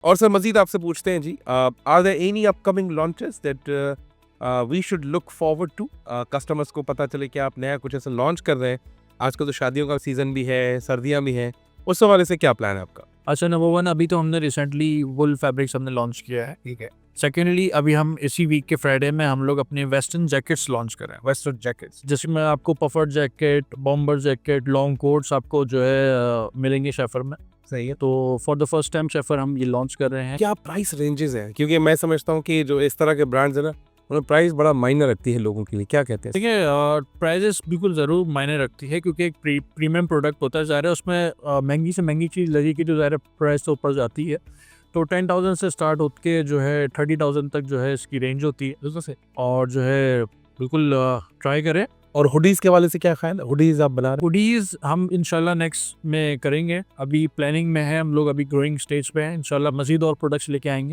और सर मज़ीद आपसे पूछते हैं जी, are there any upcoming launches that we should look forward to? Customers को पता चले कि आप नया कुछ ऐसा लॉन्च कर रहे हैं। आजकल तो शादियों का सीज़न भी है, सर्दियाँ भी हैं, उस हवाले से क्या प्लान है आपका? अच्छा, नंबर 1 अभी तो हमने रिसेंटली वुल फैब्रिक्स हमने लॉन्च किया है, ठीक है। सेकेंडली अभी हम इसी वीक के फ्राइडे में हम लोग अपने वेस्टर्न जैकेट्स लॉन्च कर रहे हैं, वेस्टर्न जैकेट्स जिसमें आपको puffer jacket, bomber jacket, long coats आपको जो है मिलेंगे शेफर में। सही है। तो फॉर द फर्स्ट टाइम शेफर हम ये लॉन्च कर रहे हैं। क्या प्राइस रेंजेस हैं? क्योंकि मैं समझता हूँ कि जो इस तरह के ब्रांड्स हैं ना, उनमें प्राइस बड़ा मायने रखती है लोगों के लिए। क्या कहते हैं? देखिए, प्राइजेस बिल्कुल ज़रूर मायने रखती है क्योंकि एक प्रीमियम प्रोडक्ट होता है, ज़ाहिर है उसमें महंगी से महंगी चीज़ लगेगी तो ज़ाहिर है प्राइस तो ऊपर जाती है। तो 10,000 से स्टार्ट होके जो है 30,000 तक जो है इसकी रेंज होती है। बिल्कुल सही। और जो है बिल्कुल ट्राई करें। और हुडीज़ के हवाले से क्या ख़्याल है? हुडीज़ आप बना रहे हैं? हुडीज़ हम इंशाल्लाह नेक्स्ट में करेंगे, अभी प्लानिंग में है, हम लोग अभी ग्रोइंग स्टेज पे हैं, इंशाल्लाह मज़ीद और प्रोडक्ट्स लेके आएंगे।